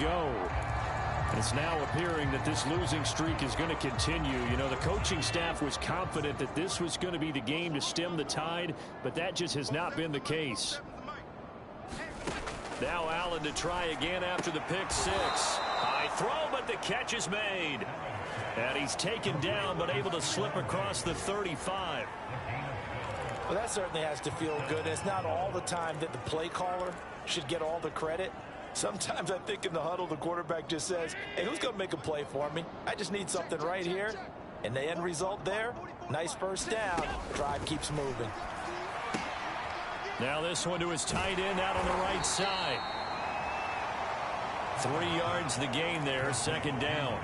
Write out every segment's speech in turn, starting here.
go. It's now appearing that this losing streak is going to continue. You know, the coaching staff was confident that this was going to be the game to stem the tide, but that just has not been the case. Now Allen to try again after the pick six. High throw, but the catch is made. And he's taken down, but able to slip across the 35. Well, that certainly has to feel good. It's not all the time that the play caller should get all the credit. Sometimes I think in the huddle, the quarterback just says, hey, who's going to make a play for me? I just need something right here. And the end result there, nice first down. Drive keeps moving. Now this one to his tight end out on the right side. 3 yards the gain there, second down.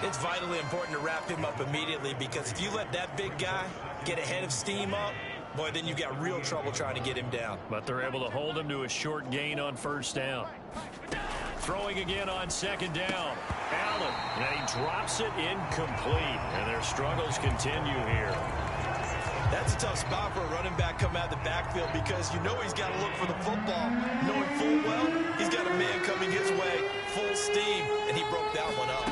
It's vitally important to wrap him up immediately, because if you let that big guy get a head of steam up, boy, then you've got real trouble trying to get him down. But they're able to hold him to a short gain on first down. Throwing again on second down. Allen, and he drops it incomplete. And their struggles continue here. That's a tough spot for a running back coming out of the backfield, because you know he's got to look for the football, knowing full well he's got a man coming his way, full steam, and he broke that one up.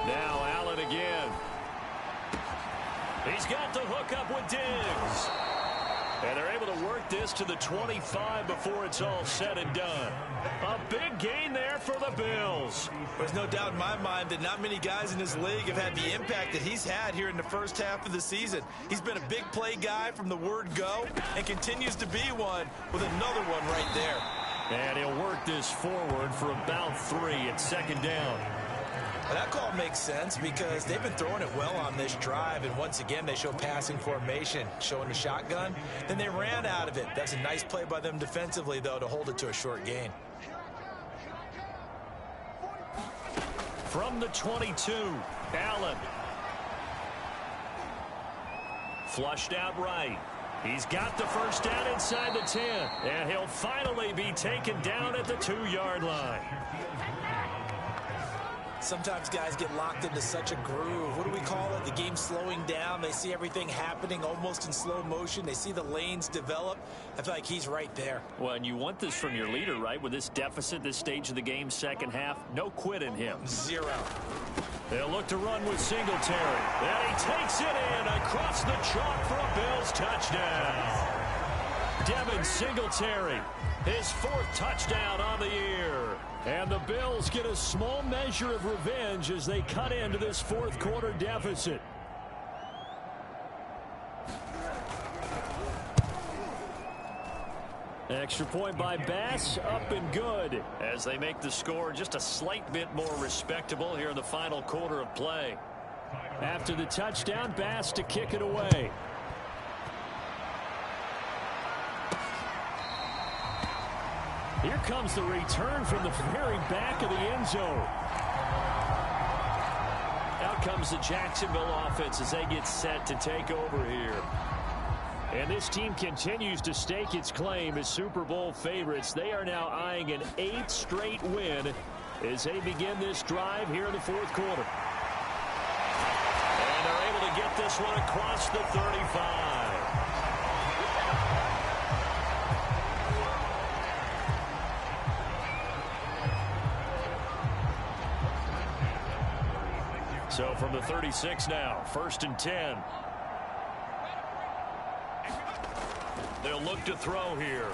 Now Allen again. He's got the hook up with Diggs. And they're able to work this to the 25 before it's all said and done. A big gain there for the Bills. There's no doubt in my mind that not many guys in this league have had the impact that he's had here in the first half of the season. He's been a big play guy from the word go and continues to be one with another one right there. And he'll work this forward for about 3 at second down. Well, that call makes sense because they've been throwing it well on this drive, and once again they show passing formation, showing the shotgun. Then they ran out of it. That's a nice play by them defensively, though, to hold it to a short gain. From the 22, Allen. Flushed out right. He's got the first down inside the 10, and he'll finally be taken down at the 2-yard line. Sometimes guys get locked into such a groove. What do we call it? The game's slowing down. They see everything happening almost in slow motion. They see the lanes develop. I feel like he's right there. Well, and you want this from your leader, right? With this deficit, this stage of the game, second half, no quit in him. 0. They'll look to run with Singletary. And he takes it in across the chalk for a Bills touchdown. Devin Singletary, his 4th touchdown on the year. And the Bills get a small measure of revenge as they cut into this 4th quarter deficit. Extra point by Bass, up and good, as they make the score just a slight bit more respectable here in the final quarter of play. After the touchdown, Bass to kick it away. Here comes the return from the very back of the end zone. Out comes the Jacksonville offense as they get set to take over here. And this team continues to stake its claim as Super Bowl favorites. They are now eyeing an 8th straight win as they begin this drive here in the 4th quarter. And they're able to get this one across the 35. So from the 36 now, 1st and 10. They'll look to throw here.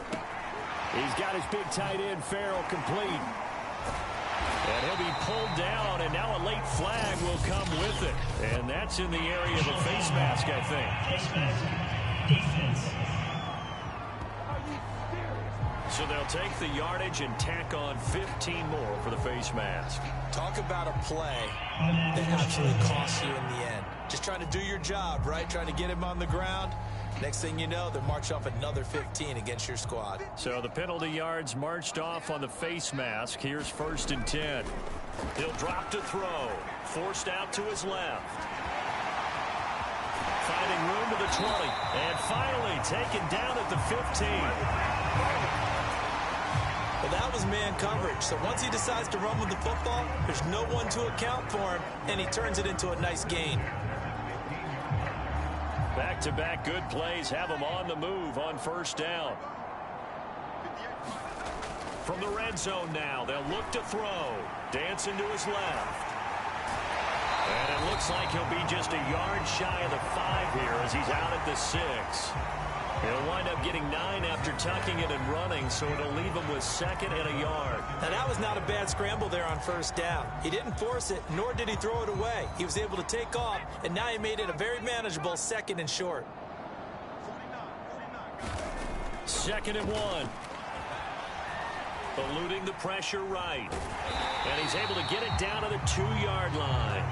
He's got his big tight end, Farrell, complete. And he'll be pulled down, and now a late flag will come with it. And that's in the area of a face mask, I think. Face mask. Defense. So they'll take the yardage and tack on 15 more for the face mask. Talk about a play that absolutely costs you in the end. Just trying to do your job, right? Trying to get him on the ground. Next thing you know, they march off another 15 against your squad. So the penalty yards marched off on the face mask. Here's 1st and 10. He'll drop to throw. Forced out to his left. Finding room to the 20. And finally taken down at the 15. Well, that was man coverage. So once he decides to run with the football, there's no one to account for him, and he turns it into a nice gain. Back-to-back good plays have him on the move on 1st down. From the red zone now, they'll look to throw. Dancing to his left. And it looks like he'll be just a yard shy of the 5 here as he's out at the 6. He'll wind up getting 9 after tucking it and running, so it'll leave him with 2nd and a yard. Now, that was not a bad scramble there on 1st down. He didn't force it, nor did he throw it away. He was able to take off, and now he made it a very manageable 2nd and short. 2nd and 1. Eluding the pressure right. And he's able to get it down to the 2-yard line.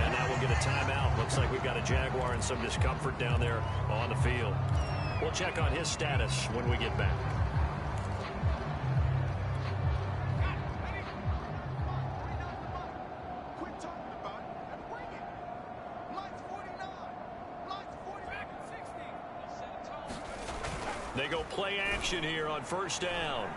And that will get a timeout. Looks like we've got a Jaguar in some discomfort down there on the field. We'll check on his status when we get back. They go play action here on 1st down.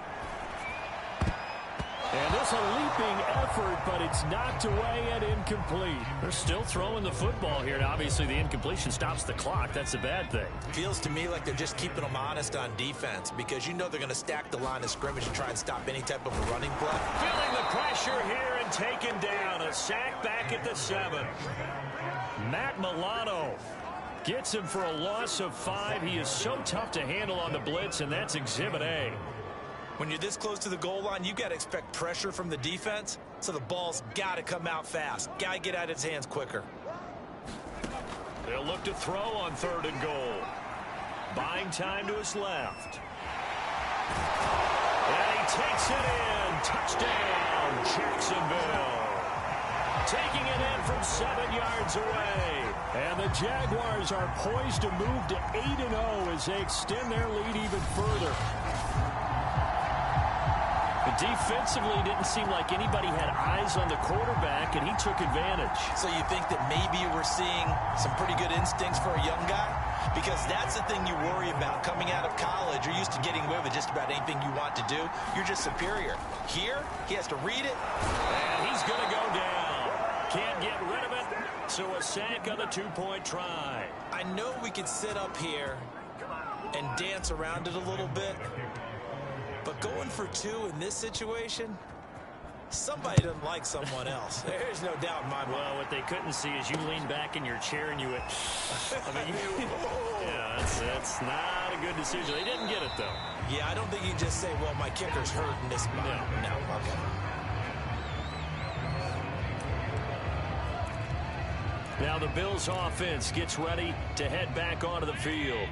And this a leaping effort, but it's knocked away and incomplete. They're still throwing the football here. And obviously, the incompletion stops the clock. That's a bad thing. Feels to me like they're just keeping them honest on defense because you know they're going to stack the line of scrimmage and try and stop any type of a running play. Feeling the pressure here and taken down. A sack back at the 7. Matt Milano gets him for a loss of 5. He is so tough to handle on the blitz, and that's Exhibit A. When you're this close to the goal line, you got to expect pressure from the defense, so the ball's got to come out fast. Got to get out of his hands quicker. They'll look to throw on 3rd and goal. Buying time to his left. And he takes it in. Touchdown, Jacksonville. Taking it in from 7 yards away. And the Jaguars are poised to move to 8-0 as they extend their lead even further. Defensively, didn't seem like anybody had eyes on the quarterback, and he took advantage. So you think that maybe we're seeing some pretty good instincts for a young guy? Because that's the thing you worry about. Coming out of college, you're used to getting away with just about anything you want to do. You're just superior. Here, he has to read it. And he's going to go down. Can't get rid of it, so a sack on the 2-point try. I know we could sit up here and dance around it a little bit, but going for 2 in this situation, somebody doesn't like someone else. There's no doubt in my mind. Well, what they couldn't see is you lean back in your chair and you went, yeah, that's not a good decision. They didn't get it, though. Yeah, I don't think you can just say, well, my kicker's hurt in this spot. No, okay. Now the Bills offense gets ready to head back onto the field.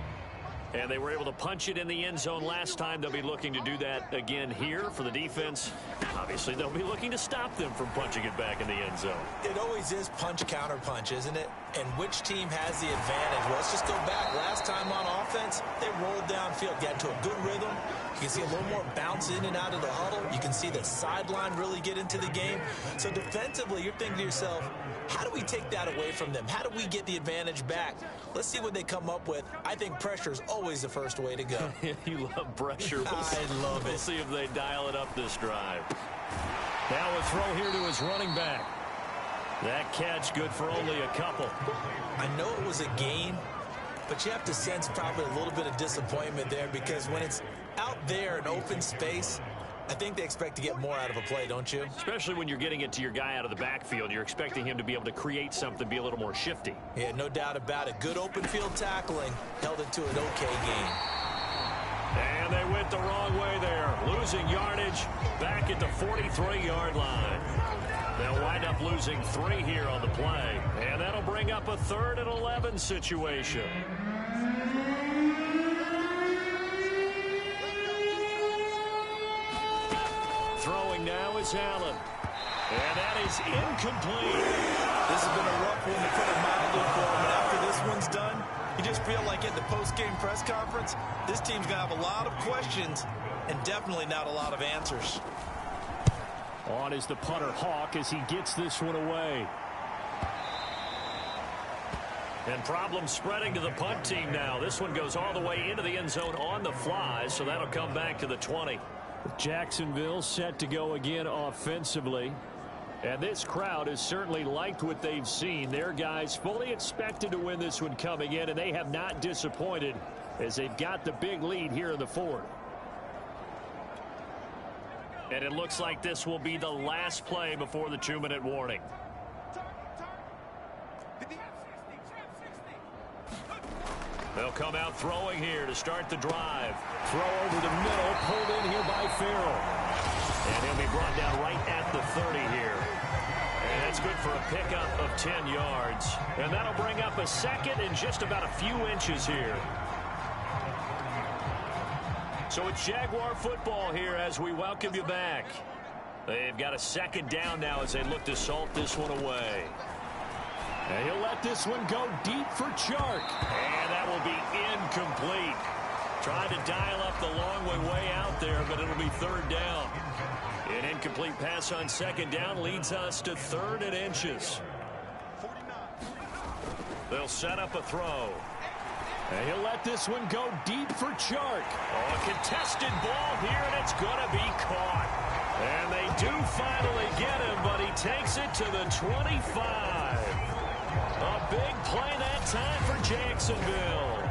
And they were able to punch it in the end zone last time. They'll be looking to do that again here for the defense. Obviously, they'll be looking to stop them from punching it back in the end zone. It always is punch, counter punch, isn't it? And which team has the advantage? Well, let's just go back. Last time on offense, they rolled downfield, got into a good rhythm. You can see a little more bounce in and out of the huddle. You can see the sideline really get into the game. So defensively, you're thinking to yourself, how do we take that away from them? How do we get the advantage back? Let's see what they come up with. I think pressure is always the first way to go. You love pressure. I love it. We'll see if they dial it up this drive. Now a throw here to his running back. That catch good for only a couple. I know it was a gain, but you have to sense probably a little bit of disappointment there because when it's out there in open space, I think they expect to get more out of a play, don't you? Especially when you're getting it to your guy out of the backfield. You're expecting him to be able to create something, be a little more shifty. Yeah, no doubt about it. Good open field tackling held it to an okay gain. And they went the wrong way there. Losing yardage back at the 43-yard line. They'll wind up losing 3 here on the play. And that'll bring up a 3rd and 11 situation. Throwing now is Allen. And that is incomplete. This has been a rough one to put it mildly for him. And after this one's done, you just feel like at the post-game press conference, this team's going to have a lot of questions and definitely not a lot of answers. On is the punter Hawk as he gets this one away. And problems spreading to the punt team now. This one goes all the way into the end zone on the fly, so that'll come back to the 20. Jacksonville set to go again offensively. And this crowd has certainly liked what they've seen. Their guys fully expected to win this one coming in, and they have not disappointed as they've got the big lead here in the 4th. And it looks like this will be the last play before the 2-minute warning. They'll come out throwing here to start the drive. Throw over the middle, pulled in here by Farrell. And he'll be brought down right at the 30 here. And that's good for a pickup of 10 yards. And that'll bring up a second and just about a few inches here. So it's Jaguar football here as we welcome you back. They've got a second down now as they look to salt this one away. And he'll let this one go deep for Chark. And that will be incomplete. Trying to dial up the long way out there, but it'll be third down. An incomplete pass on second down leads us to 3rd and inches. They'll set up a throw. And he'll let this one go deep for Chark. Oh, a contested ball here, and it's going to be caught. And they do finally get him, but he takes it to the 25. A big play that time for Jacksonville.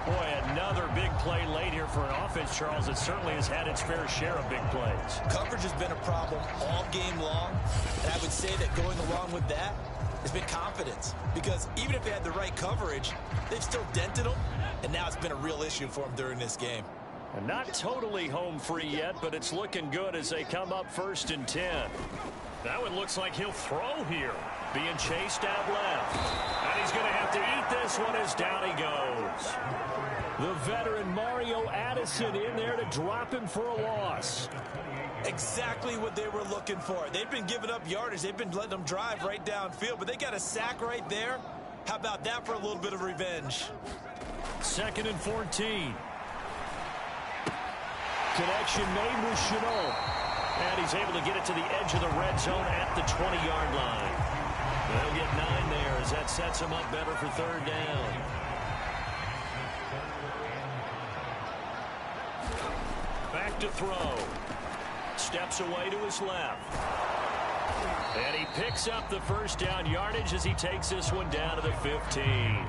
Boy, another big play late here for an offense, Charles, that certainly has had its fair share of big plays. Coverage has been a problem all game long, and I would say that going along with that has been confidence. Because even if they had the right coverage, they've still dented them, and now it's been a real issue for them during this game. And not totally home free yet, but it's looking good as they come up 1st and 10. That one looks like he'll throw here. Being chased out left. And he's going to have to eat this one as down he goes. The veteran Mario Addison in there to drop him for a loss. Exactly what they were looking for. They've been giving up yardage. They've been letting them drive right downfield, but they got a sack right there. How about that for a little bit of revenge? 2nd and 14. Connection made with Chenault. And he's able to get it to the edge of the red zone at the 20-yard line. They'll get 9 there as that sets him up better for 3rd down. Back to throw. Steps away to his left. And he picks up the 1st down yardage as he takes this one down to the 15.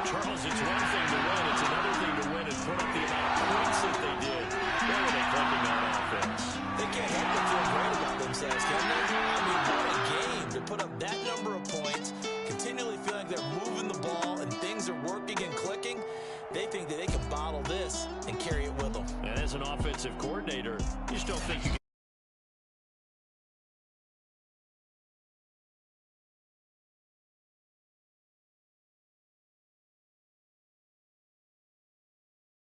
Charles, it's one thing to win. It's another thing to win and put up the amount of points that they did. Where were they clicking on offense? They can't help but feel great about themselves, can they? I mean, what a game to put up that number of points, continually feeling they're moving the ball and things are working and clicking. They think that they can bottle this and carry it with them. And as an offensive coordinator, you just don't think you can